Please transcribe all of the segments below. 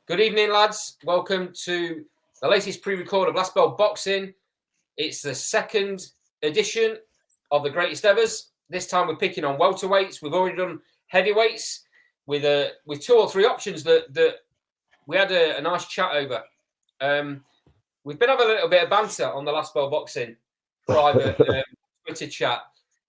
Good evening, lads. Welcome to the latest pre-record of Last Bell Boxing. It's the second edition of the Greatest Evers. This time we're picking on welterweights. We've already done heavyweights with two or three options that we had a nice chat over. We've been having a little bit of banter on the Last Bell Boxing private Twitter chat.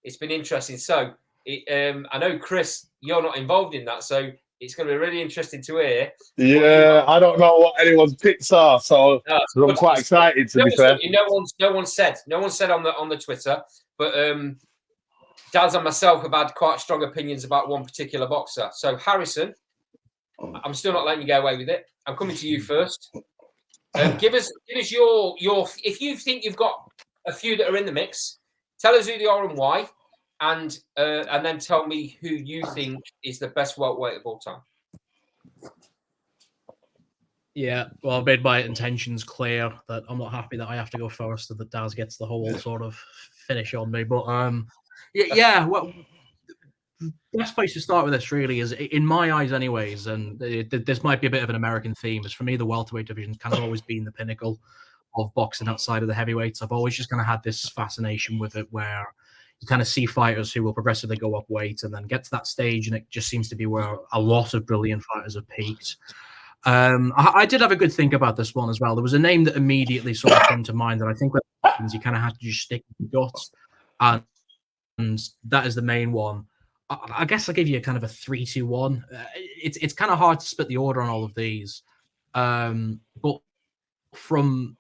It's been interesting. So I know, Chris, you're not involved in that, so it's going to be really interesting to hear. Yeah, I don't know what anyone's picks are, so I'm quite excited to be fair. No one said on the Twitter, but Daz and myself have had quite strong opinions about one particular boxer. So Harrison, I'm still not letting you get away with it. I'm coming to you first. Give us your if you think you've got a few that are in the mix, tell us who they are and why. And then tell me who you think is the best welterweight of all time. Yeah, well, I've made my intentions clear that I'm not happy that I have to go first and that Daz gets the whole sort of finish on me. But well, the best place to start with this really is, in my eyes anyways, and this might be a bit of an American theme, is for me the welterweight division's kind of always been the pinnacle of boxing outside of the heavyweights. I've always just kind of had this fascination with it where you kind of see fighters who will progressively go up weight and then get to that stage, and it just seems to be where a lot of brilliant fighters have peaked. I did have a good think about this one as well. There was a name that immediately sort of came to mind that I think when it happens, you kind of have to just stick with the guts, and that is the main one. I guess I'll give you a kind of a 3-2-1. It's kind of hard to split the order on all of these, but from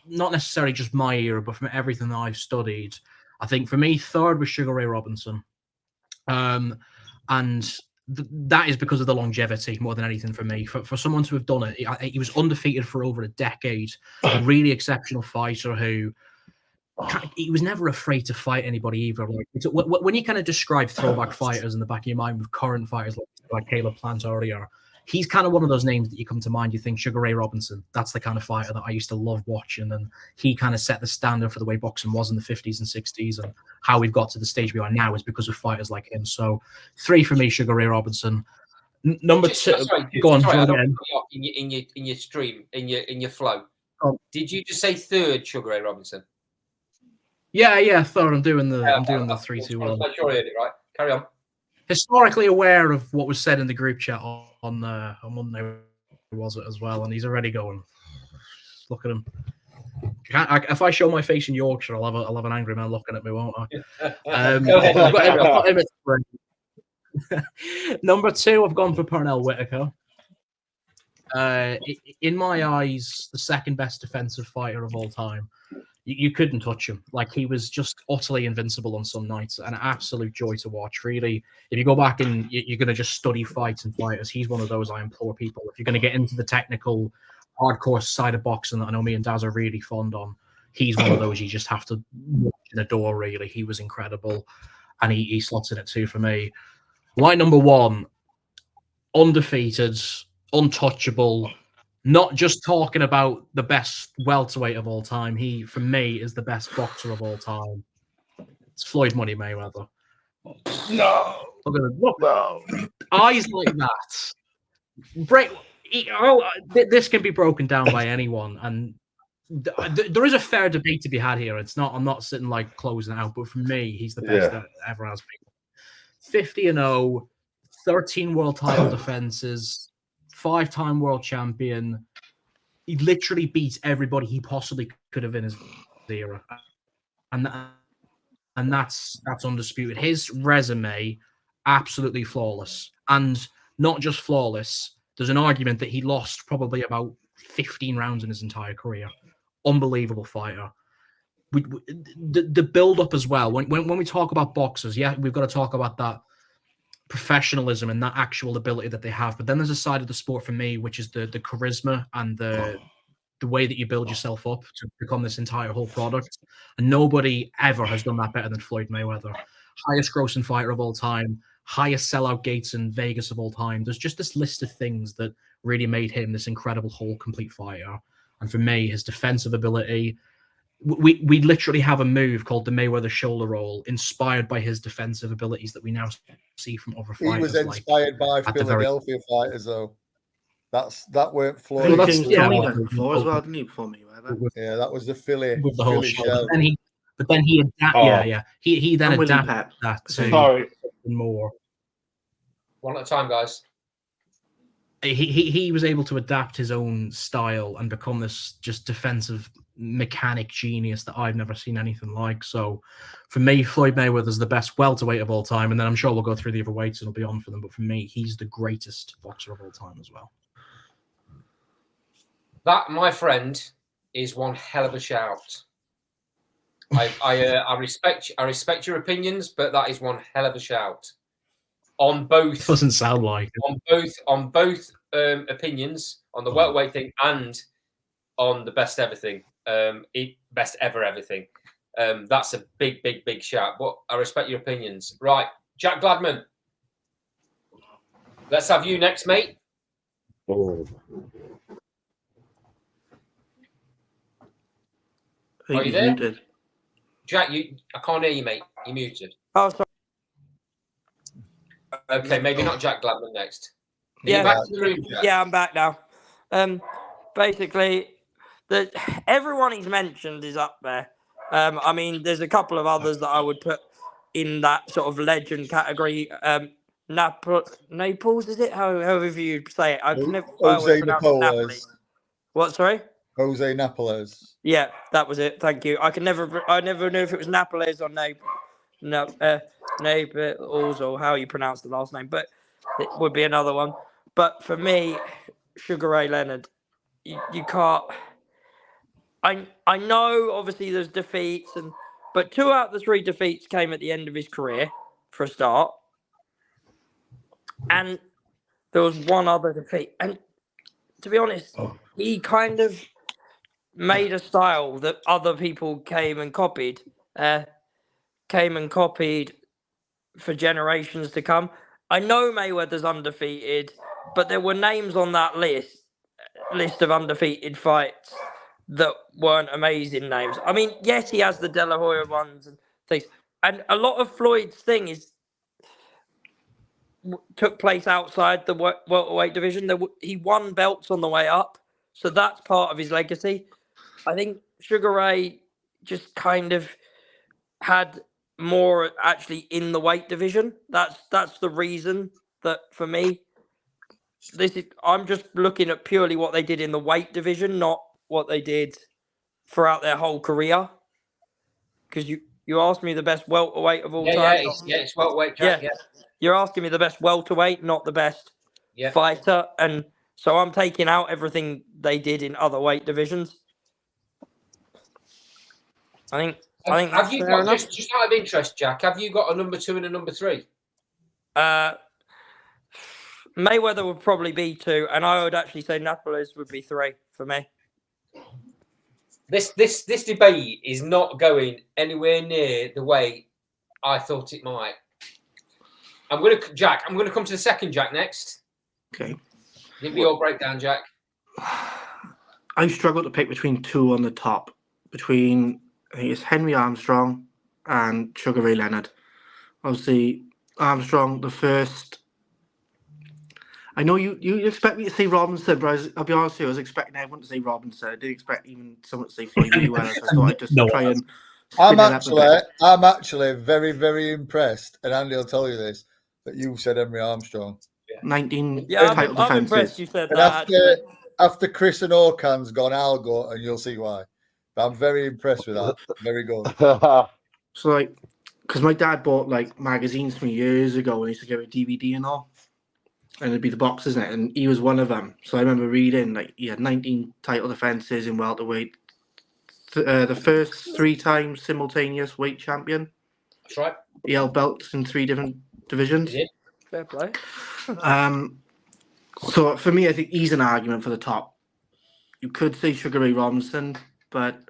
not necessarily just my era, but from everything that I've studied, I think for me, third was Sugar Ray Robinson. And that is because of the longevity more than anything for me. For someone to have done it, he was undefeated for over a decade, a really exceptional fighter who he was never afraid to fight anybody either. Like, when you kind of describe throwback fighters in the back of your mind with current fighters like Caleb Plant earlier, he's kind of one of those names that you come to mind. You think Sugar Ray Robinson. That's the kind of fighter that I used to love watching, and he kind of set the standard for the way boxing was in the 50s and 60s, and how we've got to the stage we are now is because of fighters like him. So 3 for me, Sugar Ray Robinson. Number 2, go on. In your stream, in your flow. Oh. Did you just say third, Sugar Ray Robinson? Yeah, third. I'm doing the 3-2-1. I'm sure I heard it right. Carry on. Historically aware of what was said in the group chat on Monday, was it as well? And he's already going. Look at him. If I show my face in Yorkshire, I'll have an angry man looking at me, won't I? Go ahead. I've got him at 3. Number 2, I've gone for Pernell Whitaker. In my eyes, the second best defensive fighter of all time. You couldn't touch him. Like, he was just utterly invincible on some nights. An absolute joy to watch, really. If you go back and you're going to just study fights and fighters, he's one of those I implore people. If you're going to get into the technical, hardcore side of boxing that I know me and Daz are really fond on, he's one of those you just have to watch and adore, really. He was incredible. And he slots in at 2 for me. Line number 1, undefeated, untouchable. Not just talking about the best welterweight of all time. He, for me, is the best boxer of all time. It's Floyd Money Mayweather. No. Look at him. Look. No. Eyes like that. This can be broken down by anyone. And there is a fair debate to be had here. I'm not sitting like closing out, but for me, he's the best that ever has been. 50-0, 13 world title defenses, 5-time world champion. He literally beat everybody he possibly could have in his era, and that's undisputed. His resume, absolutely flawless, and not just flawless. There's an argument that he lost probably about 15 rounds in his entire career. Unbelievable fighter. The build up as well. When we talk about boxers, we've got to talk about that professionalism and that actual ability that they have. But then there's a side of the sport for me, which is the charisma and the way that you build yourself up to become this entire whole product. And nobody ever has done that better than Floyd Mayweather. Highest grossing fighter of all time, highest sellout gates in Vegas of all time. There's just this list of things that really made him this incredible whole complete fighter. And for me, his defensive ability, we literally have a move called the Mayweather shoulder roll, inspired by his defensive abilities that we now see from other fighters. He was inspired by Philadelphia fighters, though. That weren't He Floyd. that's- changed yeah, Tony well, then before as well, didn't he? Before Mayweather. Yeah, that was the Philly with the whole Philly show. show. But then he adapted. He then And Willie adapted Pep. that to Sorry. something more. One at a time, guys. He was able to adapt his own style and become this just defensive mechanic genius that I've never seen anything like. So for me, Floyd Mayweather's the best welterweight of all time, and then I'm sure we'll go through the other weights and it'll be on for them. But for me, he's the greatest boxer of all time as well. That, my friend, is one hell of a shout. I respect your opinions, but that is one hell of a shout. On both, Doesn't sound like it. on both opinions, on the welterweight thing and on the best ever thing, best ever everything. That's a big shout. But I respect your opinions. Right, Jack Gladman. Let's have you next, mate. Oh. Are you there? Muted. Jack, I can't hear you, mate. You're muted. Oh, sorry. Okay, maybe not Jack Gladman next. Yeah, back to the room, Jack? Yeah, I'm back now. Basically, everyone he's mentioned is up there. I mean, there's a couple of others that I would put in that sort of legend category. Naples, is it? However you say it. I Jose Napoli. What? Sorry. Jose Naples. Yeah, that was it. Thank you. I never knew if it was Naples or Naples or how you pronounce the last name, but it would be another one. But for me, Sugar Ray Leonard, you can't. I know obviously there's defeats, but 2 out of the 3 defeats came at the end of his career for a start, and there was one other defeat. And to be honest, he kind of made a style that other people came and copied for generations to come. I know Mayweather's undefeated, but there were names on that list of undefeated fights that weren't amazing names. I mean, yes, he has the De La Hoya ones and things, and a lot of Floyd's thing took place outside the welterweight division. He won belts on the way up, so that's part of his legacy. I think Sugar Ray just kind of had more actually in the weight division. That's the reason that for me, I'm just looking at purely what they did in the weight division, not what they did throughout their whole career. Because you asked me the best welterweight of all time. It's welterweight, Jack. Yeah. You're asking me the best welterweight, not the best fighter, and so I'm taking out everything they did in other weight divisions. I think have you got just out of interest, Jack? Have you got a number 2 and a number 3? Mayweather would probably be 2, and I would actually say Naples would be 3 for me. This debate is not going anywhere near the way I thought it might. I'm going to come to the second Jack next. Okay. Give me your breakdown, Jack. I struggled to pick between 2 on the top. Between, I think it's Henry Armstrong and Sugar Ray Leonard. Obviously, Armstrong, the first. I know you expect me to say Robinson, but I'll be honest with you, I was expecting everyone to say Robinson. I didn't expect even someone to say Floyd Mayweather, so I thought I'd just try and. I'm actually very, very impressed, and Andy will tell you this, that you said Henry Armstrong. 19 title defenses. I'm impressed you said and that. After Chris and Orkan's gone, I'll go, and you'll see why. But I'm very impressed with that. Very good. So, like, because my dad bought, like, magazines from years ago when he used to give a DVD and all. And it'd be the boxes in it, and he was one of them. So I remember reading, like, he had 19 title defenses in welterweight. The first 3 times simultaneous weight champion. That's right. He held belts in 3 different divisions. He did. Fair play. So for me, I think he's an argument for the top. You could say Sugar Ray Robinson, but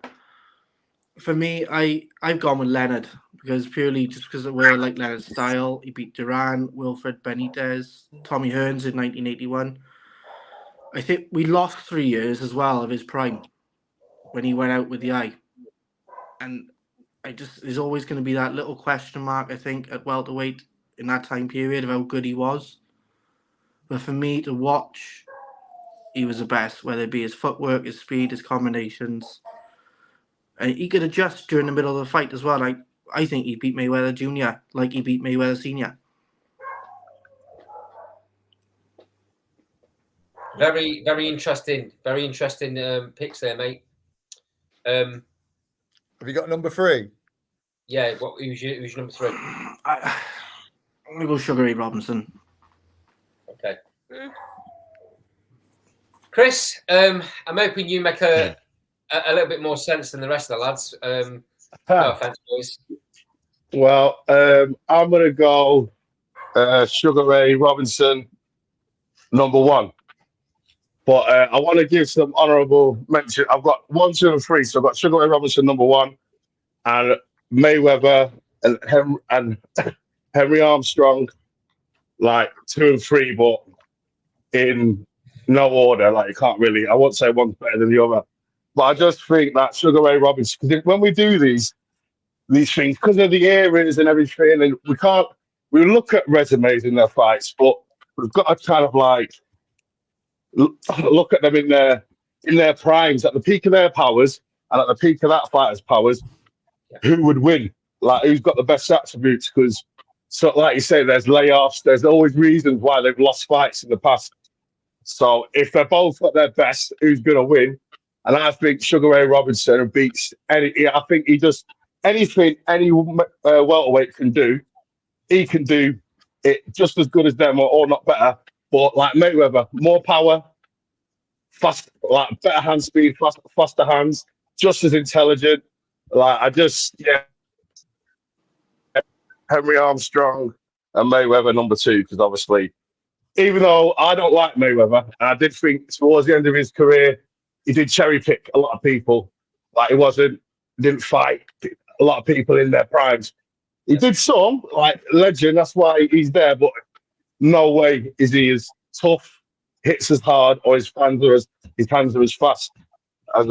for me, I've gone with Leonard because because of where I like Leonard's style. He beat Duran, Wilfred Benitez, Tommy Hearns in 1981. I think we lost 3 years as well of his prime when he went out with the eye. And there's always going to be that little question mark, I think, at welterweight in that time period of how good he was. But for me to watch he was the best, whether it be his footwork, his speed, his combinations. And he could adjust during the middle of the fight as well. Like, I think he beat Mayweather Jr. like he beat Mayweather Sr. Very, very interesting. Very interesting picks there, mate. Have you got number 3? Yeah, who's your number 3? I'm going to go Sugar Ray Robinson. Okay. Chris, I'm hoping you make a little bit more sense than the rest of the lads. No offense, boys. Well, I'm going to go Sugar Ray Robinson, number 1. But I want to give some honourable mention. I've got 1, 2, and 3. So I've got Sugar Ray Robinson, number 1, and Mayweather and Henry Armstrong, like 2 and 3, but in no order. Like, you can't really, I won't say one's better than the other. But I just think that Sugar Ray Robinson, because when we do these things, because of the eras and everything, and we look at resumes in their fights, but we've got to kind of like look at them in their primes, at the peak of their powers, and at the peak of that fighter's powers, who would win? Like, who's got the best attributes? Because, so like you say, there's layoffs. There's always reasons why they've lost fights in the past. So if they're both at their best, who's going to win? And I think Sugar Ray Robinson beats any. I think he does anything any welterweight can do. He can do it just as good as them, or not better. But like Mayweather, more power, fast, like better hand speed, faster hands, just as intelligent. Like Henry Armstrong and Mayweather number 2, because obviously, even though I don't like Mayweather, and I did think towards the end of his career, he did cherry pick a lot of people. Like, didn't fight a lot of people in their primes. He did some, like legend, that's why he's there, but no way is he as tough, hits as hard, or his hands are as fast as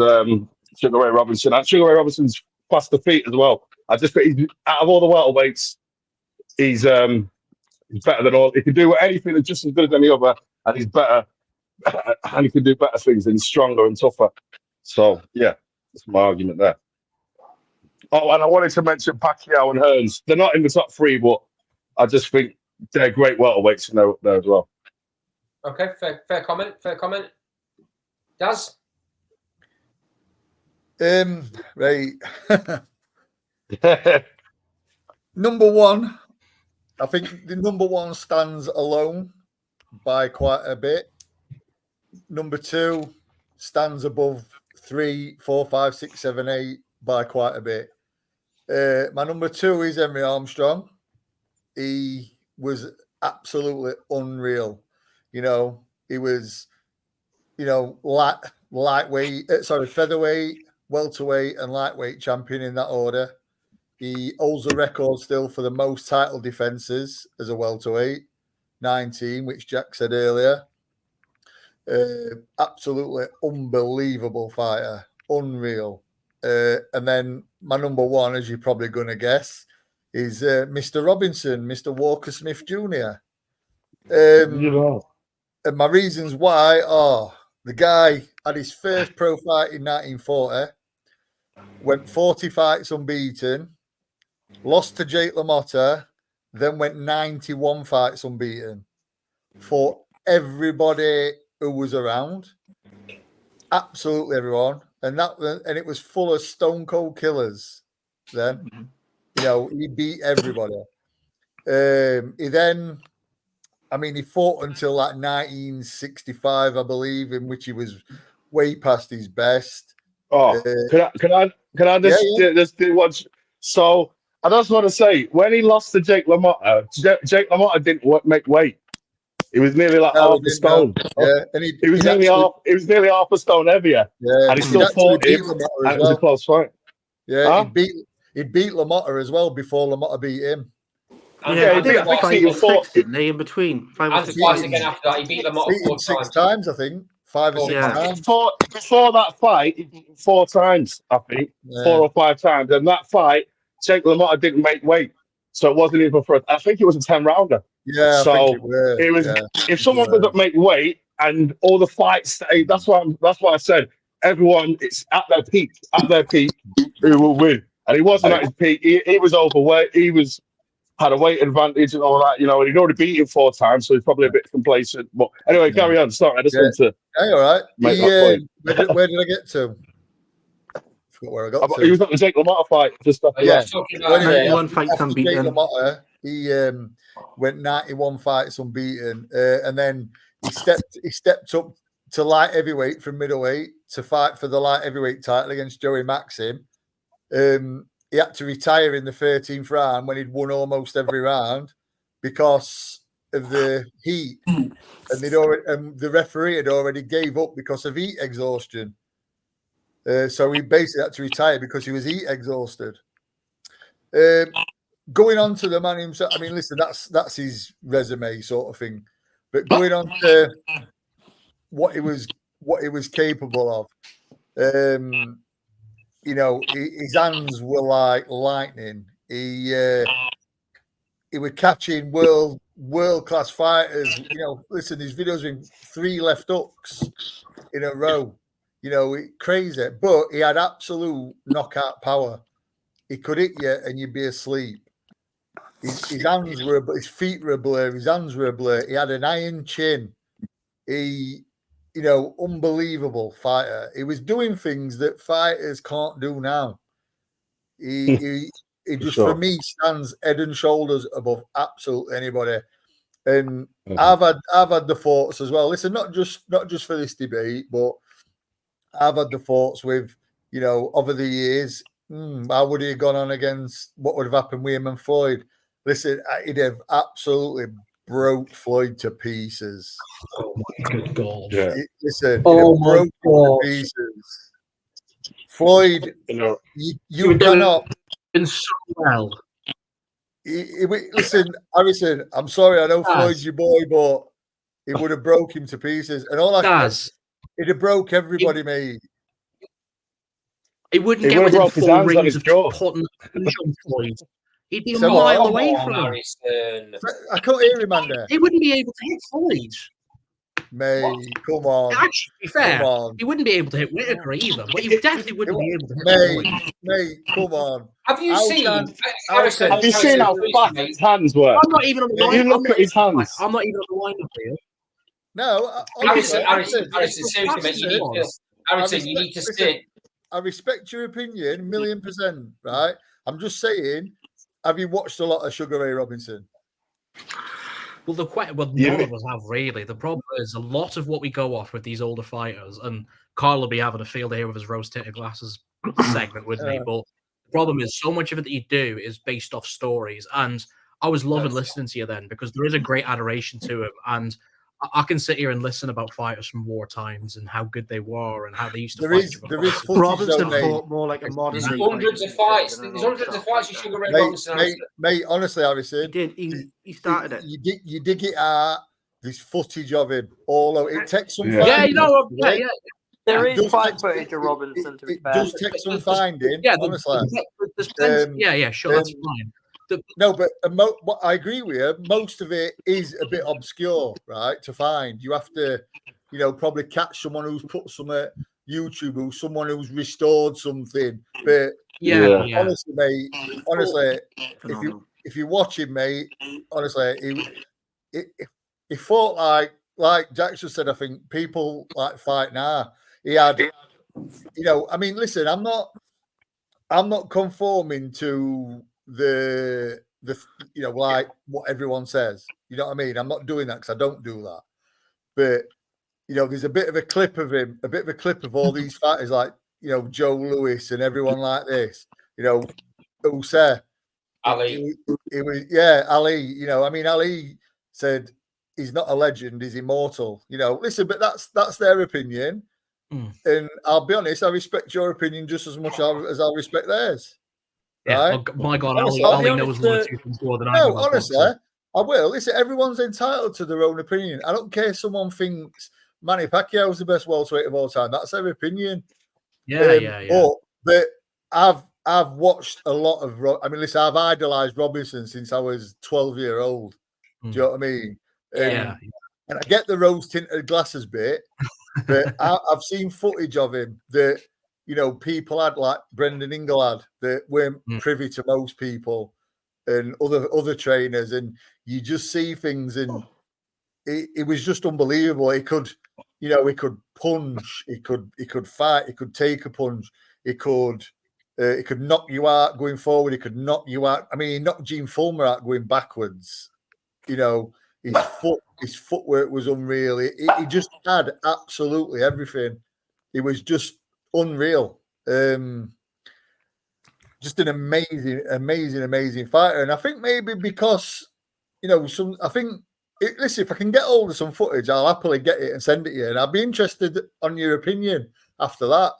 Sugar Ray Robinson. And Sugar Ray Robinson's faster feet as well. I just think out of all the welterweights, he's better than all. He can do anything that's just as good as any other, and he's better, and he can do better things, and he's stronger and tougher. So yeah, that's my argument there. Oh, and I wanted to mention Pacquiao and Hearns. They're not in the top 3, but I just think they're great welterweights in there as well. Okay, fair comment. Daz? Right. Number 1, I think the number 1 stands alone by quite a bit. Number 2 stands above 3, 4, 5, 6, 7, 8 by quite a bit. My number 2 is Henry Armstrong. He was absolutely unreal. You know, he was, lightweight, featherweight, welterweight, and lightweight champion in that order. He holds the record still for the most title defenses as a welterweight, 19, which Jack said earlier. Absolutely unbelievable fighter, unreal. And then my number 1, as you're probably going to guess, is Mr. Robinson, Mr. Walker Smith Jr. And my reasons why are the guy had his first pro fight in 1940, went 40 fights unbeaten, lost to Jake LaMotta, then went 91 fights unbeaten. For everybody who was around, absolutely everyone, and it was full of stone cold killers. Then, he beat everybody. He fought until like 1965, I believe, in which he was way past his best. Oh, can I just do one? So I just want to say, when he lost to Jake LaMotta, Jake LaMotta didn't make weight. He was nearly like half a stone. Yeah, and he was nearly half a stone heavier. Yeah, and he still fought him. And it was a close fight. Yeah, he beat LaMotta as well before LaMotta beat him. Yeah, he did 5 or 6, didn't they, in between? 5 or 6 twice again after that. He beat LaMotta 4 6 times, I think. 5 or 6 times. Before that fight, he beat him 4 times, I think. 4 or 5 times. And that fight, Jake LaMotta didn't make weight. So it wasn't even I think it was a 10-rounder. Yeah, so I think it was. If someone doesn't make weight and all the fights. That's why I said everyone. It's at their peak. At their peak, who will win? And he wasn't at his peak. He was overweight. Had a weight advantage and all that. You know, and he'd already beat him 4 times, so he's probably a bit complacent. But anyway, carry on. Sorry, I just want to. Hey, all right. Make that point. Where did I get to? Forgot where I got to. He was at the Jake LaMotta fight. Just after Yeah. that. Talking about, 91 fights After Jake unbeaten. LaMotta, he went 91 fights unbeaten, and then he stepped up to light heavyweight from middleweight to fight for the light heavyweight title against Joey Maxim. He had to retire in the 13th round when he'd won almost every round because of the heat, and the referee had already gave up because of heat exhaustion. So he basically had to retire because he was heat exhausted. Going on to the man himself, I mean, listen, that's his resume sort of thing. But going on to what he was capable of, you know, his hands were like lightning. He was catching world class fighters. You know, listen, his videos in 3 left hooks in a row. You know, crazy. But he had absolute knockout power. He could hit you and you'd be asleep. His hands were, but his feet were a blur. His hands were a blur. He had an iron chin. You know, unbelievable fighter. He was doing things that fighters can't do now. He just, for me, stands head and shoulders above absolutely anybody. And I've had the thoughts as well. Listen, not just for this debate, but I've had the thoughts with, you know, over the years, how would he have gone on against what would have happened with him and Floyd? Listen, he'd have absolutely broke Floyd to pieces. Oh my good God! Yeah. Listen, Oh my broke God. to pieces. Floyd, You know, you cannot. Been so well. Listen, Harrison, I'm sorry, I know Floyd's your boy, but it would have broke him to pieces. And all I Daz, it'd have broke everybody, mate. he wouldn't He get would have within broke his 4 hands on rings his of jaw. putting a punch on Floyd. He'd be a So mile what? away Come from on, him. Harrison. I can't hear him, man. There, He wouldn't be able to hit Floyd. mate. Come on, Actually, to be fair, come on, he wouldn't be able to hit Whitaker either, but he definitely wouldn't be able to hit Floyd. mate. Come on. Have you How seen, can- Harrison? have you seen how fast his hands were? I'm not even on the You line. look at his hands. I'm not even on the line up here. No, Harrison, honestly, seriously, mate, you need to. Harrison, you need to sit. I respect your opinion, 1,000,000%. Right? I'm just saying. Have you watched a lot of Sugar Ray Robinson? Well, none of us have really. The problem is a lot of what we go off with these older fighters, and Carl will be having a field day here with his rose-tinted glasses segment with me. But the problem is so much of it that you do is based off stories, and I was loving listening to you then because there is a great adoration to him, and I can sit here and listen about fighters from war times and how good they were and how they used to fight. There is footage, Robinson though, fought more like a modern. There's day hundreds fighter of fights. than an There's old hundreds of style fights with fighter. Sugar Ray Robinson. mate, honestly, Harrison, He did. He started it. You dig it out. There's footage of him all over. It takes some Yeah. finding. Yeah, you know, yeah. There It is does fight take- footage of Robinson, to be It fair. does take some finding, Yeah, honestly. there's plenty. Yeah, sure, that's fine. No, but what I agree with you. Most of it is a bit obscure, right? To find, you have to, you know, probably catch someone who's put some YouTube, or someone who's restored something. But Yeah. honestly, mate, Phenomenal. if you watch him, mate, honestly, he fought like Jackson said. I think people like fight now. He had, you know, I mean, listen, I'm not conforming to the you know, like what everyone says. You know what I mean? I'm not doing that because I don't do that. But you know, there's a bit of a clip of him, a bit of a clip of all these fighters, like, you know, Joe Louis and everyone like this. You know, who said Ali. it was Ali. You know, I mean, Ali said he's not a legend, he's immortal. You know, listen, but that's their opinion. And I'll be honest, I respect your opinion just as much as I respect theirs. Right? Yeah, oh, my God, Honestly, Ali knows one or two things more than I know. No, honestly, I will. Listen, everyone's entitled to their own opinion. I don't care if someone thinks Manny Pacquiao is the best welterweight of all time. That's their opinion. Yeah. But I've watched a lot of. I mean, listen, I've idolized Robinson since I was 12 years old. Do you know what I mean? Yeah. And I get the rose tinted glasses bit, but I've seen footage of him that, you know, people had like Brendan Inglehart that weren't privy to most people and other trainers, and you just see things, and it was just unbelievable. He could, you know, he could punch, he could fight, he could take a punch, he could knock you out going forward, he could knock you out. I mean, he knocked Gene Fulmer out going backwards. You know, his footwork was unreal. He just had absolutely everything. It was just unreal. Just an amazing fighter. And I think maybe because, you know, listen, if I can get hold of some footage, I'll happily get it and send it to you. And I'd be interested on your opinion after that.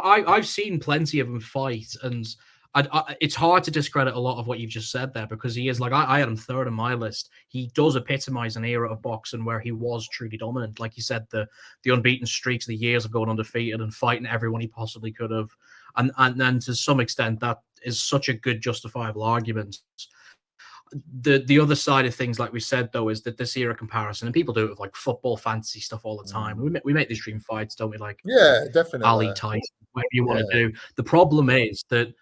I've seen plenty of him fight, and it's hard to discredit a lot of what you've just said there, because he is, like, I had him third on my list. He does epitomize an era of boxing where he was truly dominant. Like you said, the unbeaten streaks, the years of going undefeated and fighting everyone he possibly could have. And then to some extent, that is such a good justifiable argument. The other side of things, like we said, though, is that this era comparison, and people do it with like football fantasy stuff all the time. We make these dream fights, don't we? Like, yeah, definitely, Ali Tyson, whatever you want to do. The problem is that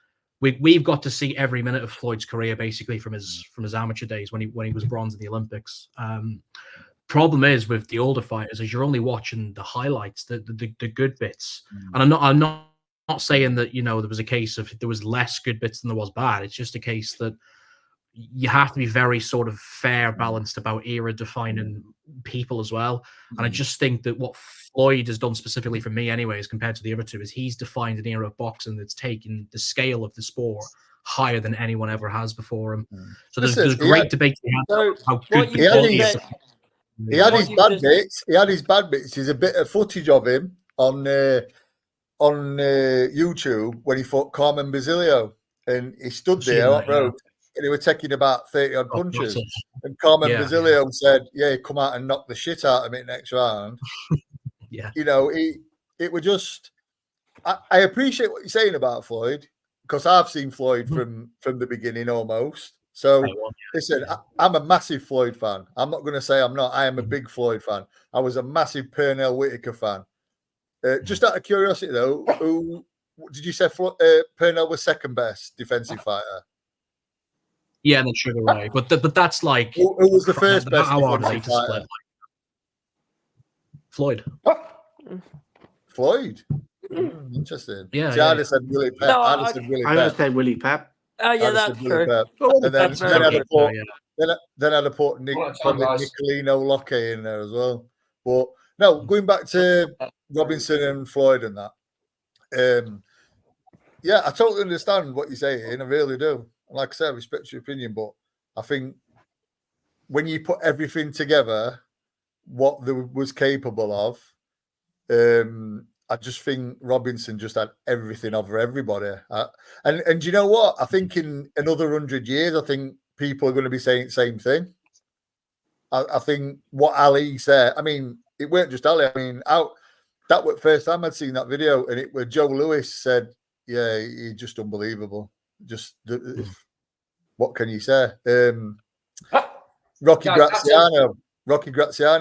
we've got to see every minute of Floyd's career basically from his amateur days when he was bronze in the Olympics. Problem is with the older fighters is you're only watching the highlights, the good bits, and I'm not saying that, you know, there was a case of there was less good bits than there was bad. It's just a case that you have to be very sort of fair, balanced about era defining people as well. And I just think that what Floyd has done specifically for me anyways, compared to the other two, is he's defined an era of boxing that's taken the scale of the sport higher than anyone ever has before him. So there's great debate So how good he had his bad bits. He had his bad bits. There's a bit of footage of him on YouTube when he fought Carmen Basilio, and he stood there on road, and he was taking about 30 odd punches. And Carmen Basilio said, "Yeah, come out and knock the shit out of me next round." You know, it was just. I appreciate what you're saying about Floyd, because I've seen Floyd from the beginning almost. So listen, I'm a massive Floyd fan. I'm not going to say I'm not. I am a big Floyd fan. I was a massive Pernell Whitaker fan. Just out of curiosity, though, who did you say Pernell was second best defensive fighter? Yeah, and then Sugar Ray, but that's like who was the first best defensive fighter? Split. Floyd. Floyd. Interesting. Yeah. See, I'd have said Willie Pep. No, I'd have said Willie I Pep. would say Willie Pep. Oh yeah, that's true. And then I'd have put Nicolino Locke in there as well. But no, going back to Robinson and Floyd and that. Yeah, I totally understand what you're saying. I really do. Like I said, I respect your opinion, but I think when you put everything together, what they was capable of, I just think Robinson just had everything over everybody. And you know what? I think in another 100 years, I think people are going to be saying the same thing. I think what Ali said, I mean, it weren't just Ali. I mean, that was the first time I'd seen that video, and it was Joe Louis said, yeah, he's just unbelievable. Just what can you say? Rocky Graziano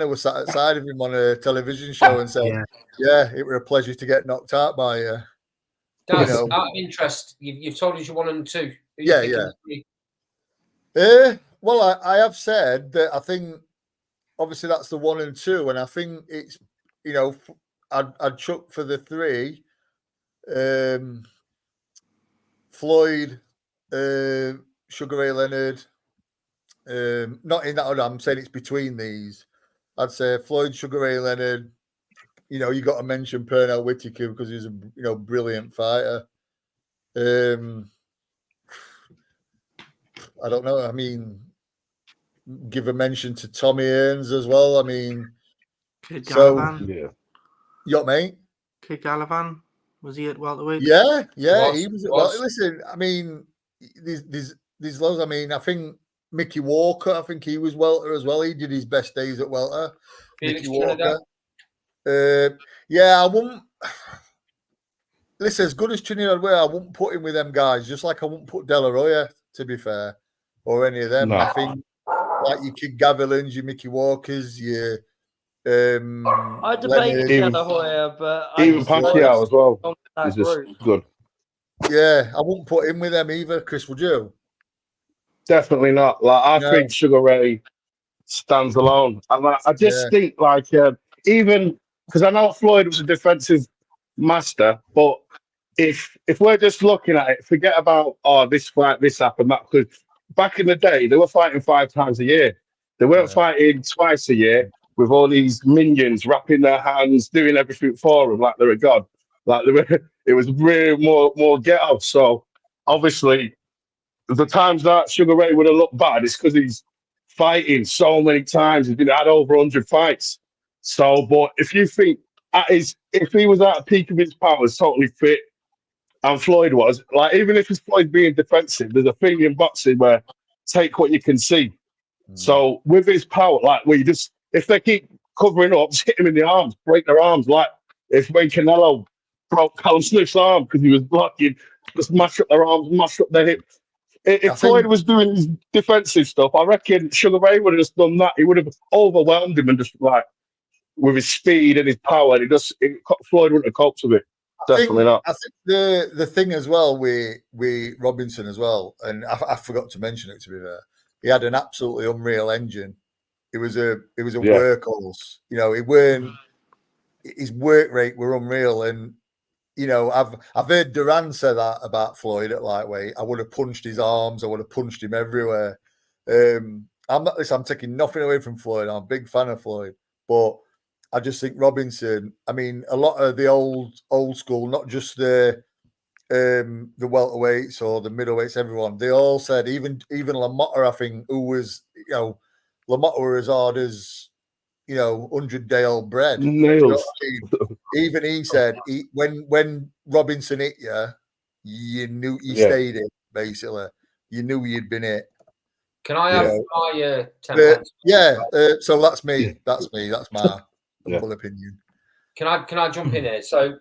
was sat outside of him on a television show and said, yeah, it was a pleasure to get knocked out by you. Out of interest, you've told us you want them to. Well, I have said that I think obviously that's the 1 and 2, and I think it's, you know, I'd chuck for the 3. Floyd, Sugar Ray Leonard. Not in that order. I'm saying it's between these. I'd say Floyd, Sugar Ray Leonard. You know, you got to mention Pernell Whitaker because he's a brilliant fighter. I don't know. I mean, give a mention to Tommy Hearns as well. I mean, Kid Galavan. You got mate? Kid Galavan. Was he at welterweight? Yeah, he was. Well, listen, I mean, these lows. I mean, I think Mickey Walker. I think he was welter as well. He did his best days at welter. Mickey Walker. I wouldn't. Listen, as good as Trinidad were, I wouldn't put him with them guys. Just like I wouldn't put De La Hoya, to be fair, or any of them. No. I think like your Kid Gavilans, your Mickey Walkers, your I debate Leonard. De La Hoya, but Even Pacquiao as well that is just group. good. Yeah, I wouldn't put him with them either. Chris, would you? Definitely not. Like I No. think Sugar Ray stands alone, and like, I just Yeah. think like even because I know Floyd was a defensive master, but if we're just looking at it, forget about this fight, this happened, that, because back in the day they were fighting 5 times a year. They weren't fighting twice a year with all these minions wrapping their hands, doing everything for them like they're a god. Like they were, it was really more ghetto. So obviously, the times that Sugar Ray would have looked bad is because he's fighting so many times. He's been had over 100 fights. So, but if you think if he was at the peak of his powers, totally fit, and Floyd was, like, even if it's Floyd being defensive, there's a thing in boxing where take what you can see. So with his power, like, where you just, if they keep covering up, just hit him in the arms, break their arms, like if when Canelo broke Callum Smith's arm because he was blocking, just mash up their arms, mash up their hips. If Floyd was doing his defensive stuff, I reckon Sugar Ray would have just done that. He would have overwhelmed him and just like with his speed and his power. Floyd wouldn't have coped with it. Definitely not. I think the thing as well with Robinson as well, and I forgot to mention it, to be fair, he had an absolutely unreal engine. It was a workhorse. You know, his work rate were unreal, and you know, I've heard Duran say that about Floyd at lightweight. I would have punched his arms. I would have punched him everywhere. I'm taking nothing away from Floyd. I'm a big fan of Floyd, but I just think Robinson. I mean, a lot of the old school, not just the welterweights or the middleweights, everyone, they all said, even LaMotta, I think, who was, you know, LaMotta were as hard as, you know, 100-day-old bread. Nails. You know what I mean? Even he said, when Robinson hit you, you knew you stayed in, basically. You knew you'd been hit. Can I have my 10 pence? So that's me. That's me. That's my humble opinion. Can I jump in here? So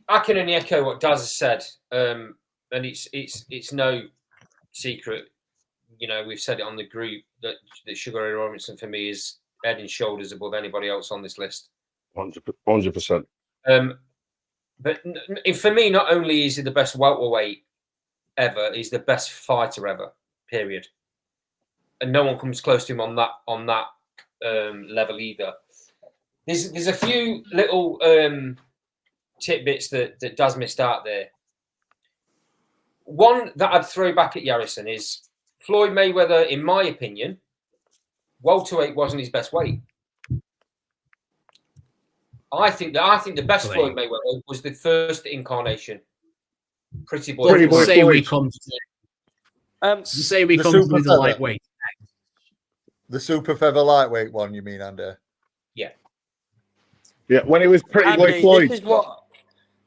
I can only echo what Daz has said, and it's no secret. You know, we've said it on the group that Sugar Ray Robinson for me is head and shoulders above anybody else on this list. 100%. But for me, not only is he the best welterweight ever, he's the best fighter ever. Period. And no one comes close to him on that level either. There's a few little tidbits that Daz missed out there. One that I'd throw back at Yarrison is Floyd Mayweather, in my opinion, welterweight wasn't his best weight. I think the best Floyd Mayweather was the first incarnation. Pretty boy. Say we come to the lightweight. The super feather lightweight one, you mean, Andy? Yeah, when it was Pretty Boy Floyd.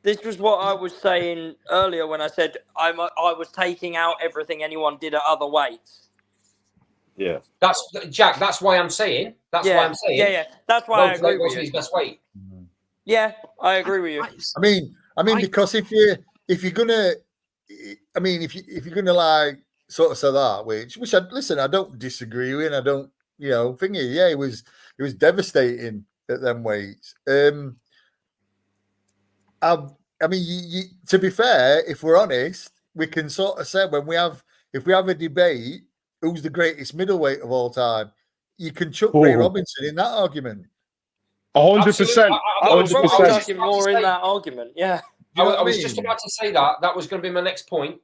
This was what I was saying earlier when I said I was taking out everything anyone did at other weights. Yeah. That's Jack. That's why I'm saying. Yeah. That's why I agree with you. His best weight. Yeah, I agree with you. I mean, because if you're gonna like sort of say that, which I don't disagree with, and I don't, you know, think it was devastating at them weights. I mean, to be fair, if we're honest, we can sort of say if we have a debate, who's the greatest middleweight of all time, you can chuck Ray Robinson in that argument. 100%. I was chucking more in that argument. Yeah. I was just about to say that. That was going to be my next point.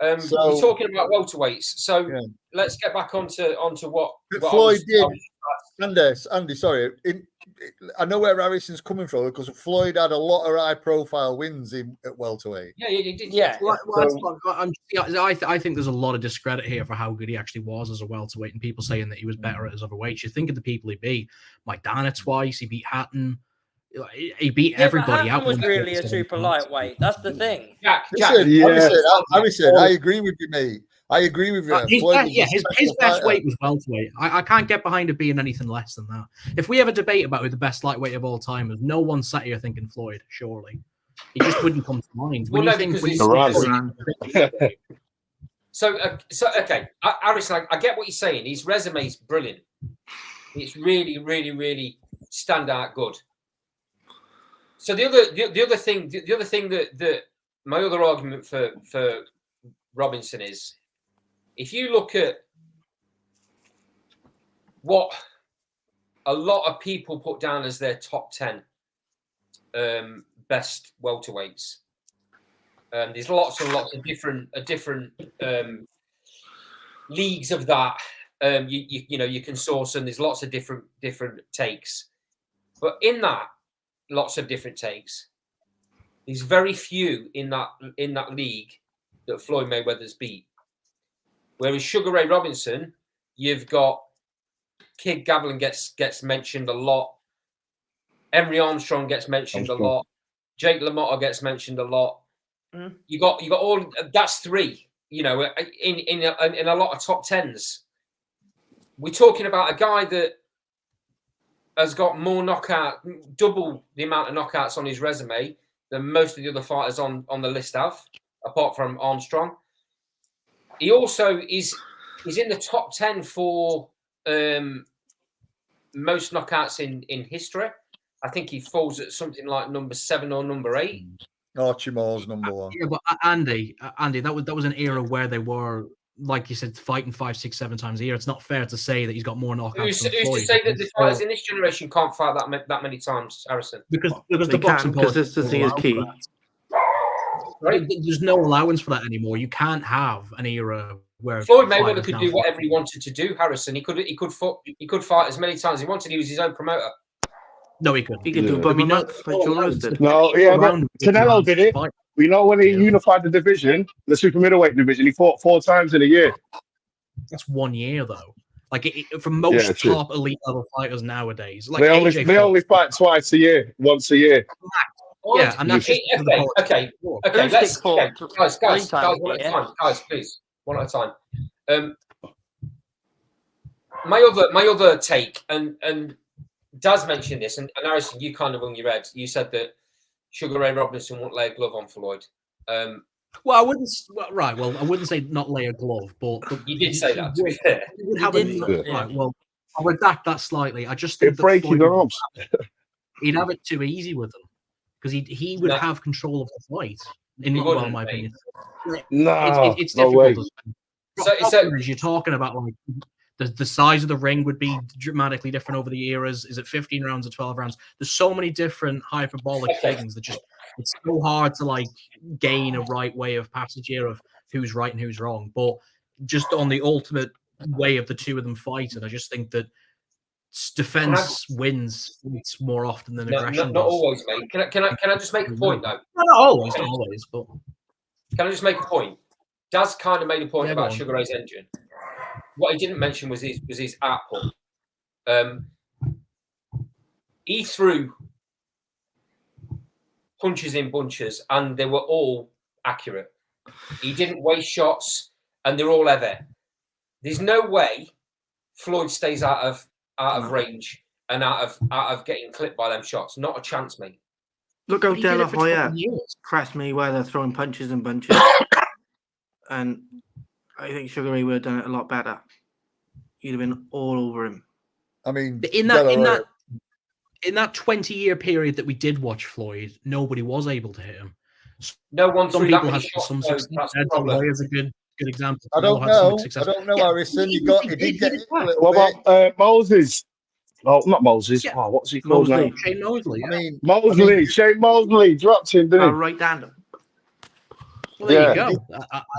We're talking about welterweights, so let's get back onto what Floyd did. Andy, sorry. I know where Harrison's coming from because Floyd had a lot of high-profile wins at welterweight. Yeah, he did. Yeah. I think there's a lot of discredit here for how good he actually was as a welterweight, and people saying that he was better at his other weights. You think of the people he beat: Maidana twice. He beat Hatton. He beat everybody out. Was really a super lightweight. That's the thing. Harrison, I agree with you, mate. I agree with you. His best weight was welterweight. I can't get behind it being anything less than that. If we have a debate about who the best lightweight of all time is, no one sat here thinking Floyd. Surely, he just wouldn't come to mind. So okay, Harrison, I get what you're saying. His resume is brilliant. It's really, really, really standout good. So the other thing that my other argument for Robinson is, if you look at what a lot of people put down as their top 10 best welterweights, there's lots and lots of different leagues of that. You know, you can source, and there's lots of different takes. But in that, lots of different takes. There's very few in that league that Floyd Mayweather's beat. Whereas Sugar Ray Robinson, you've got Kid Gavilan gets mentioned a lot. Henry Armstrong gets mentioned a lot. Jake LaMotta gets mentioned a lot. You got all, that's three. You know, in a lot of top tens. We're talking about a guy that has got more double the amount of knockouts on his resume than most of the other fighters on the list have, apart from Armstrong. He also is in the top 10 for most knockouts in history. I think he falls at something like number 7 or number 8. Archie Moore's number 1. Yeah, but Andy, that was an era where they were, like you said, fighting 5, 6, 7 times a year. It's not fair to say that he's got more knockouts. Who's than to Floyd. say that the fighters in this generation can't fight that many times, Harrison? Because They the boxing can. politics Consistency is key. Right? There's no allowance for that anymore. You can't have an era where Floyd Mayweather fighters could now do fight. whatever he wanted to do, Harrison. He could fight as many times as he wanted. He was his own promoter. No, he could. He could do Yeah. but We know like Joe Rose did. No, yeah, but Around Canelo did it. fight. We know when he Yeah. unified the division, the super middleweight division, he fought 4 times in a year. That's 1 year though. Like for most Yeah, true. top elite level fighters nowadays, like They AJ only fight twice a year, once a year. Yeah, and that's just because of the politics. Okay. Who's Let's Dick Ford? guys, Three times one at a a year. time. Guys, please, one at a time. My other take, and Daz mentioned this, and Harrison, you kind of hung your head. You said that Sugar Ray Robinson won't lay a glove on Floyd. Well, I wouldn't. I wouldn't say not lay a glove, but You did say that. To be fair. He would He have did, right. Well, I'll redact that slightly. I just think It that breaks Floyd his would- arms. he'd have it too easy with them because he would No. have control of the fight. In He well, wouldn't, my mate. opinion, No, it's no difficult. way. As you're talking about, like the size of the ring would be dramatically different over the eras. Is it 15 rounds or 12 rounds? There's so many different hyperbolic things that just it's so hard to like gain a right way of passage here of who's right and who's wrong. But just on the ultimate way of the two of them fighting, I just think that defense wins fights more often than aggression. Not does. always, mate. Can I just make a point though? Not always, not always, but Can I just make a point? Daz kind of made a point Yeah, go about on. Sugar Ray's engine. What he didn't mention was his output. He threw punches in bunches, and they were all accurate. He didn't waste shots, and they're all ever. There's no way Floyd stays out of range and out of getting clipped by them shots. Not a chance, mate. Look how he did De La it for 20 Hoya years. crashed Mayweather throwing punches and bunches. And I think Sugar Ray would have done it a lot better. He'd have been all over him. I mean, In De La Hoya- that 20-year period that we did watch Floyd, nobody was able to hit him. No one Some threw that people many had shots. some so success. that's the Ed problem. Hoy is a good example. I don't Canelo had some know. success. I don't know, Yeah, Harrison. He did get it hit a little What bit. about Moses? Oh, not Moses. Yeah. Oh, what's he called Mosley. now? Shane Mosley. I Yeah. mean, Mosley. Shane Mosley dropped him, didn't he? Right hander. Well, there Yeah. you go.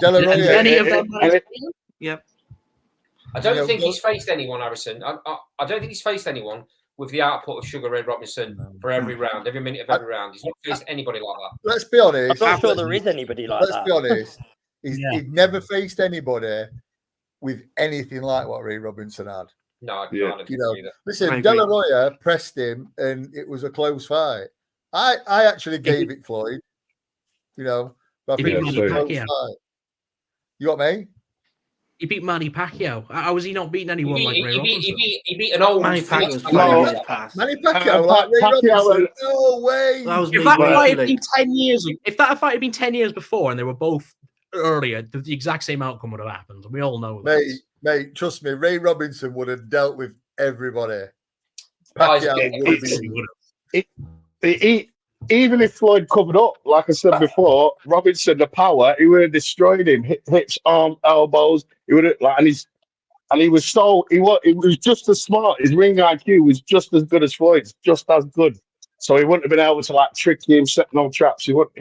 De La And Hoya- any of them. and it- Yep. I don't Yeah, think well- he's faced anyone, Harrison. I don't think he's faced anyone with the output of Sugar Ray Robinson for every round, every minute of every round. He's not faced anybody like that. let's be honest. I'm not sure there is anybody like Let's that. be honest. Yeah. He'd never faced anybody with anything like what Ray Robinson had. No, I Yeah. don't You know, either. I listen, agree. De La Hoya pressed him, and it was a close fight. I actually gave it Floyd. You know, but I He think beat it was a Manny close Pacquiao. fight. You got me? He beat Manny Pacquiao. How was he not beating anyone like Ray Robinson? He beat an old Manny fierce Pacquiao was fighter. 5 years past. Manny Pacquiao, like Ray Pacquiao Robinson. No way. That was If that Mayweather fight too had been late. 10 years, if that fight had been 10 years before, and they were both earlier, the exact same outcome would have happened. We all know that. Mate, trust me, Ray Robinson would have dealt with everybody. Guys, Pacquiao would have been. Even if Floyd covered up, like I said before, Robinson, the power, he would have destroyed him. Hips, arms, elbows. He would have and he was just as smart. His ring IQ was just as good as Floyd's, just as good. So he wouldn't have been able to like trick him, set no traps. He won't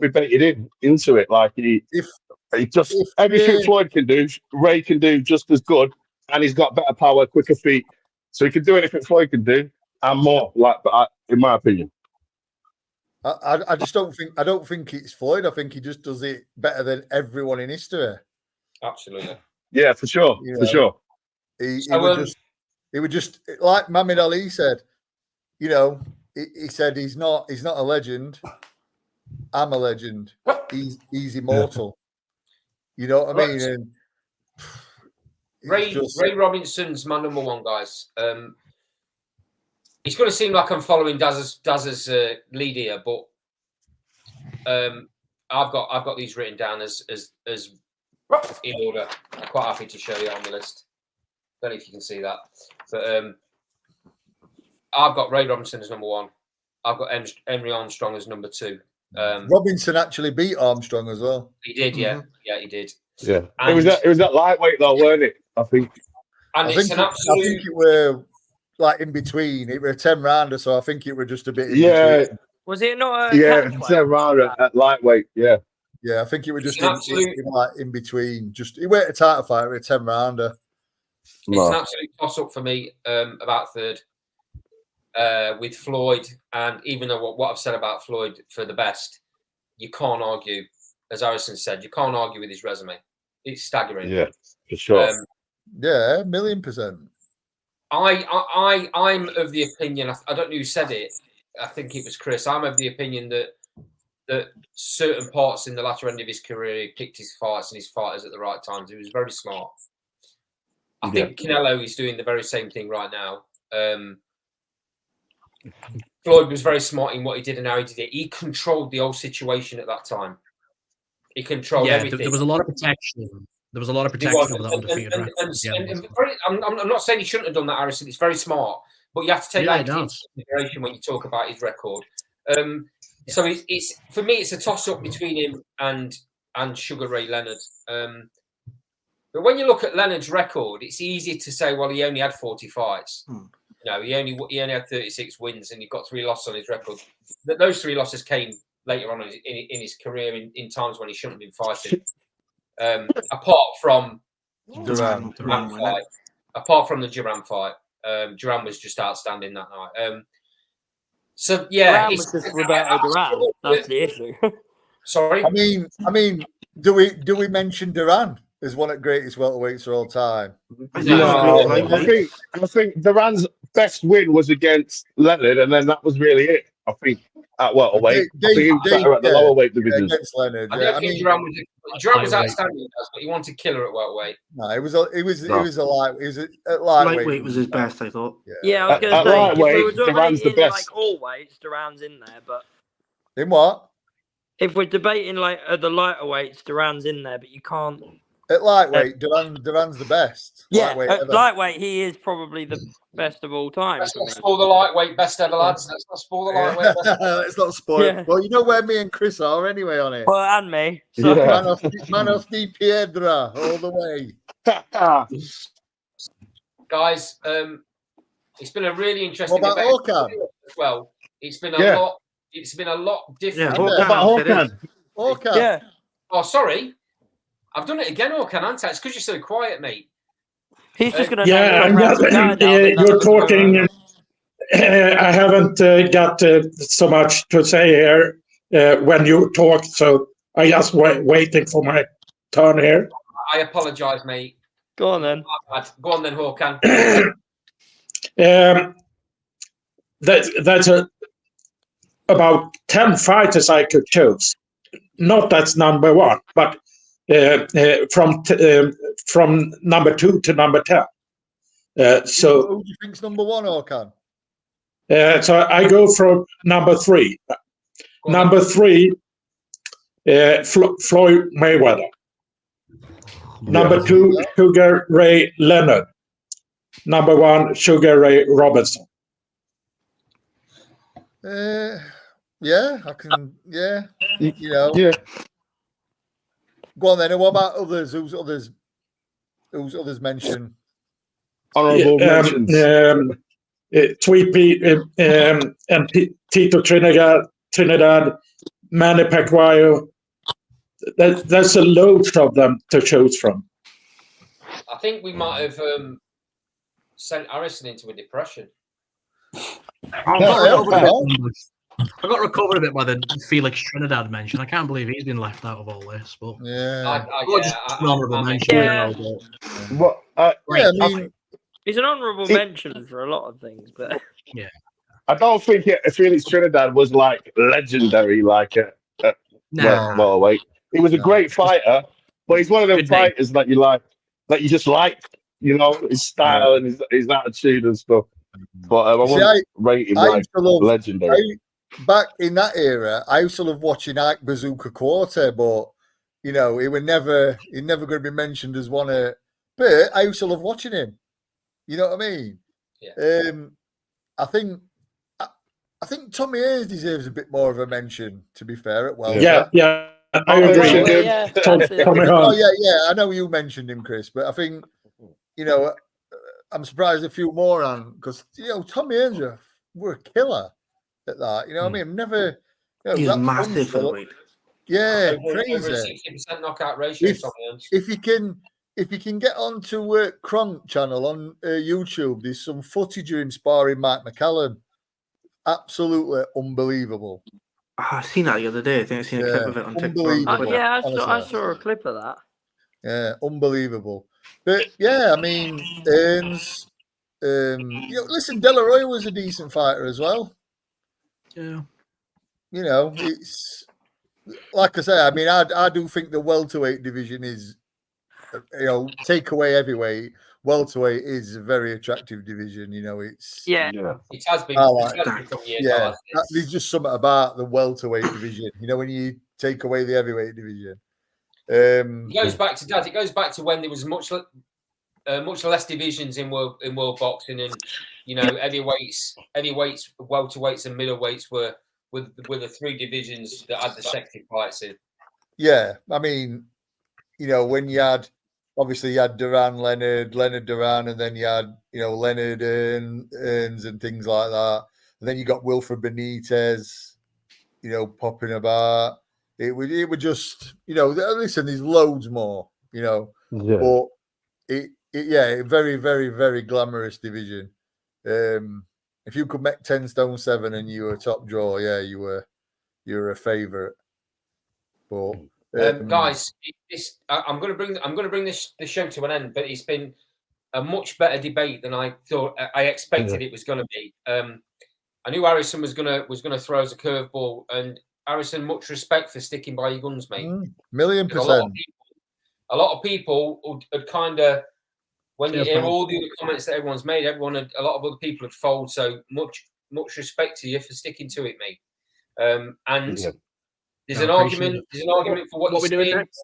be baited into it. Like everything Floyd can do, Ray can do just as good, and he's got better power, quicker feet. So he can do anything Floyd can do and more. In my opinion. I just don't think it's Floyd. I think he just does it better than everyone in history. Absolutely. Yeah, for sure. He would just like Muhammad Ali said. He said he's not a legend. I'm a legend. He's immortal. You know what I mean? And Ray Robinson's my number one, guys. It's going to seem like I'm following Daz's lead here, but I've got these written down as in order. I'm quite happy to show you on the list. Don't know if you can see that, but I've got Ray Robinson as number one. I've got Henry Armstrong as number two. Robinson actually beat Armstrong as well. He did, yeah, he did. Yeah, it was that lightweight though, weren't it? I think. And I think it were like in between. It were a 10 rounder, so I think it were just a bit. In between. Was it not? 10 rounder at lightweight. Yeah. Yeah, I think it was just in between. Just it weren't a title fight, it was a 10 rounder. It's an absolute toss up for me. About third with Floyd, and even though what I've said about Floyd for the best, you can't argue. As Harrison said, you can't argue with his resume. It's staggering. Yeah, for sure. Yeah, 1,000,000%. I'm of the opinion. I don't know who said it. I think it was Chris. I'm of the opinion that certain parts in the latter end of his career, he picked his fights and his fighters at the right times. He was very smart. I think Canelo is doing the very same thing right now. Floyd was very smart in what he did and how he did it. He controlled the whole situation at that time. He controlled everything. There was a lot of protection. There was a lot of protection of that undefeated record. I'm not saying he shouldn't have done that, Harrison. It's very smart, but you have to take that into consideration when you talk about his record. So it's for me, it's a toss-up between him and Sugar Ray Leonard. But when you look at Leonard's record, it's easy to say, well, he only had 40 fights. No, he only had 36 wins, and he got 3 losses on his record. Those 3 losses came later on in his career in times when he shouldn't have been fighting. Apart from Duran fight, apart from the Duran fight, Duran was just outstanding that night. So yeah, Duran was just Roberto Duran. That's the issue. Sorry, I mean, do we mention Duran as one of the greatest welterweights of all time? No, I think Duran's best win was against Leonard, and then that was really it. I think at welterweight. I think he was better at the lower weight division. Against Leonard, I don't think Duran was outstanding, but he wanted killer at welterweight. No, it was a lightweight was his best, I thought. Yeah, I was going to say, if we were debating like all weights, Duran's in there, but in what? If we're debating like the lighter weights, Duran's in there, but you can't. At lightweight, Duran's the best. Yeah, lightweight, he is probably the best of all time. Let's not spoil the lightweight best ever, lads. Let's not spoil the lightweight best ever. Let's not spoil it. Well, you know where me and Chris are anyway on it. Well, and me. So. Manos Di Piedra, all the way. Guys, it's been a really interesting debate as well. It's been a lot. It's been a lot different. Yeah, what about Orkan? Yeah. Oh, sorry. I've done it again, Orkan, haven't I? It's because you're so quiet, mate. He's just going to. Yeah, I'm just, you're talking. I haven't got so much to say here when you talk, so I just waiting for my turn here. I apologise, mate. Go on then. Go on then, Orkan. That's about 10 fighters I could choose. Not that's number one, but from number 2 to number 10. So who do you think's number 1, Orkan? So I go from number 3. Number 3, Floyd Mayweather. Number 2, Sugar Ray Leonard. Number 1, Sugar Ray Robinson. Yeah, I can. Yeah, you know. Yeah. Go on then. And what about others? Who's others mentioned? Honorable mentions. Tweet Pete and Tito Trinidad, Manny Pacquiao. There's a load of them to choose from. I think we might have sent Harrison into a depression. I got recovered a bit by the Felix Trinidad mention. I can't believe he's been left out of all this. But honorable mention. But I mean, he's an honourable mention for a lot of things, but yeah, I don't think Felix Trinidad was like legendary, like welterweight. He was a great fighter, but he's one of them fighters that you just like, you know, his style and his attitude and stuff. But I wouldn't rate him like legendary. Back in that era, I used to love watching Ike Bazooka Quarter, but you know, he's never going to be mentioned as one of. But I used to love watching him. You know what I mean? Yeah. I think Tommy Hayes deserves a bit more of a mention. To be fair, at well. Yeah, I agree. I know you mentioned him, Chris, but I think you know. I'm surprised a few more on because you know Tommy Hayes were a killer at that. You know what I mean? Never. You know, he's massive for the weight. Yeah, over crazy. 60% knockout ratio. If you can get onto Kronk channel on YouTube, there's some footage of him sparring Mike McCallum. Absolutely unbelievable. I seen that the other day. I think I seen a clip of it on TikTok. I saw a clip of that. Yeah, unbelievable. But yeah, I mean, Earns. You know, listen, De La Roya was a decent fighter as well. Yeah. You know, it's like I say. I mean, I do think the welterweight division is, you know, take away heavyweight. Welterweight is a very attractive division. You know, it has been. There's just something about the welterweight division. You know, when you take away the heavyweight division. It goes back to Dad. It goes back to when there was much less divisions in world boxing, and you know heavyweights, welterweights, and middleweights were the three divisions that had the sexy fights in. Yeah, I mean, you know, when you had Duran, Leonard Duran, and then you had Leonard Earns and things like that. And then you got Wilfred Benitez, you know, popping about. It would just, you know, listen, there's loads more, you know, but a very, very, very glamorous division. If you could make 10 stone 7 and you were a top draw, you were a favourite. But guys, I'm going to bring this show to an end, but it's been a much better debate than I thought. I expected it was going to be. I knew Harrison was going to throw us a curveball, and Harrison, much respect for sticking by your guns, mate. 1,000,000%. A lot of people had kind of, when you hear all the other comments that everyone's made, a lot of other people had folded. So much respect to you for sticking to it, mate. There's an argument for what we're doing next.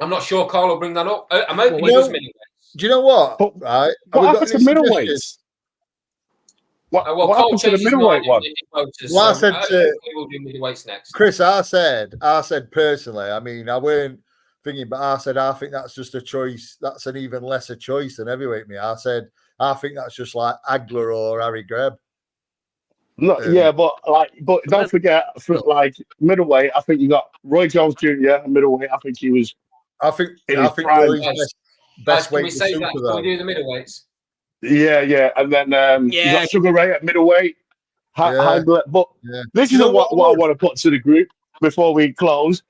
I'm not sure Carl will bring that up. I'm hoping he does middleweights. Do you know what? Right? What happened to middleweights? What happened to the middleweight one? Well, I said we'll do middleweights next. Chris, I said personally, I mean, I weren't thinking, but I said I think that's just a choice. That's an even lesser choice than heavyweight. I said I think that's just like Agler or Harry Greb. No, but don't forget, for like middleweight, I think you got Roy Jones Jr. Middleweight. I think he was. I think Roy's best weight. Can we say that? Can we do the middleweights? Yeah, and then you got Sugar Ray at middleweight. But this is what I want to put to the group before we close.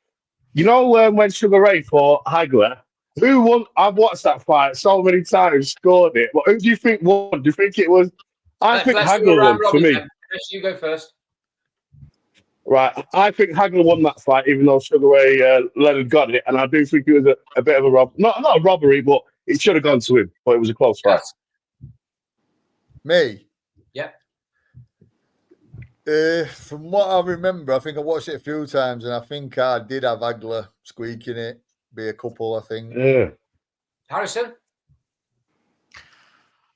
You know when Sugar Ray fought Hagler, who won? I've watched that fight so many times, scored it. But who do you think won? Do you think it was? I think Hagler won for me. Chris, you go first. Right, I think Hagler won that fight, even though Sugar Ray Leonard got it, and I do think it was a bit of a not a robbery, but it should have gone to him. But it was a close fight. Me? Yeah. From what I remember, I think I watched it a few times, and I think I did have Agler squeaking it. Be a couple, I think. Yeah. Harrison?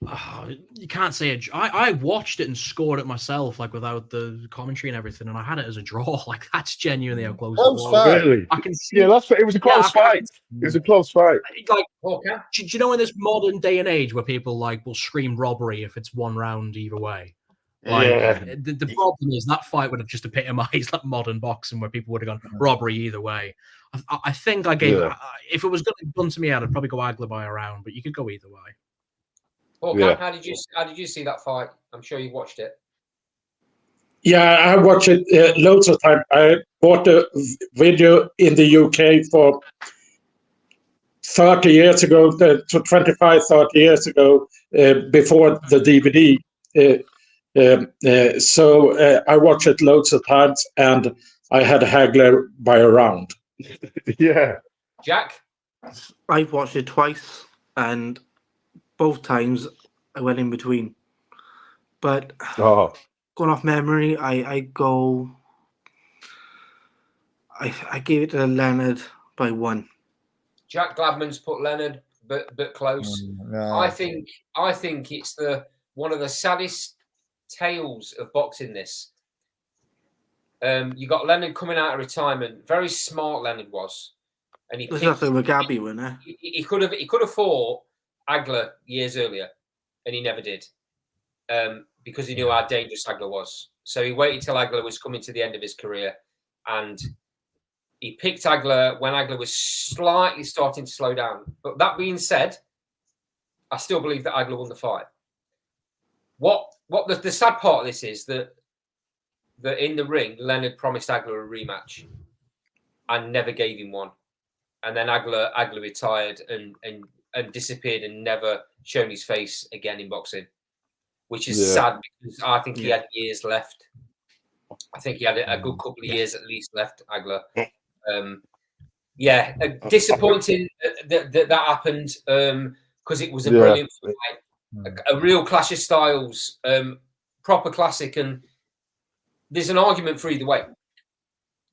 Oh, you can't say it. I watched it and scored it myself, like without the commentary and everything, and I had it as a draw. Like that's genuinely how close it Close was. fight. Really? I can see. Yeah, it was a close fight. It was a close fight. Like, Okay. do you know in this modern day and age where people like will scream robbery if it's one round either way? Like Yeah. the problem is that fight would have just epitomized like modern boxing where people would have gone robbery either way. I think I gave if it was going to be done to me, I'd probably go Agler by a round, but you could go either way. Okay. Yeah. How did you see that fight? I'm sure you watched it. Yeah, I watched it loads of time. I bought a video in the UK for 30 years ago, to 25, 30 years ago, before the DVD. So I watched it loads of times, and I had Hagler by a round. Yeah. Jack? I've watched it twice, and both times I went in between. But Oh. going off memory, I gave it to Leonard by 1. Jack Gladman's put Leonard but close. No. I think it's one of the saddest tales of boxing. This. You got Leonard coming out of retirement. Very smart Leonard was, and he This is after the Mugabe winner. he could have fought Agler years earlier, and he never did, because he knew how dangerous Agler was. So he waited till Agler was coming to the end of his career, and he picked Agler when Agler was slightly starting to slow down. But that being said, I still believe that Agler won the fight. What the sad part of this is that in the ring, Leonard promised Agler a rematch and never gave him one. And then Agler retired and disappeared and never shown his face again in boxing, which is sad because I think he had years left. I think he had a good couple of years at least left, Agler. Disappointing that happened because it was a brilliant fight, a real clash of styles, proper classic, and there's an argument for either way.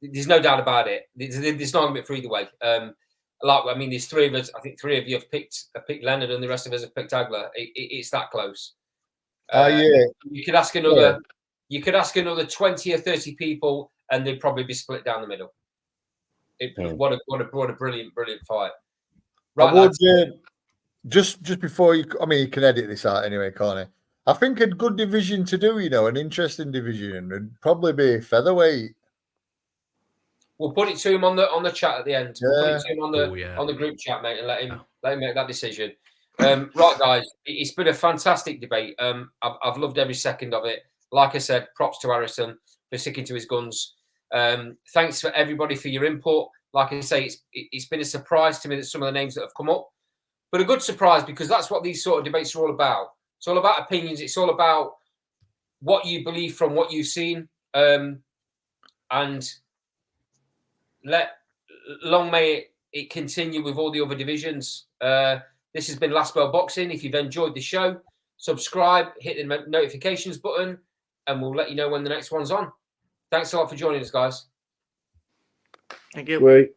There's no doubt about it. There's an argument for either way. There's 3 of us. I think 3 of you have picked Leonard, and the rest of us have picked Agler. It's that close. You could ask another. You could ask another 20 or 30 people, and they'd probably be split down the middle. What a brilliant fight! Right, I would just before you. I mean, you can edit this out anyway, can't you? I think a good division to do, an interesting division, would probably be featherweight. We'll put it to him on the chat at the end. Yeah. We'll put it to him on the group chat, mate, and let him make that decision. Right, guys, it's been a fantastic debate. I've loved every second of it. Like I said, props to Harrison for sticking to his guns. Thanks for everybody for your input. Like I say, it's been a surprise to me that some of the names that have come up, but a good surprise because that's what these sort of debates are all about. It's all about opinions. It's all about what you believe from what you've seen, and long may it continue with all the other divisions. This has been Last Bell Boxing. If you've enjoyed the show, subscribe, hit the notifications button, and we'll let you know when the next one's on. Thanks a lot for joining us, guys. Thank you. Great.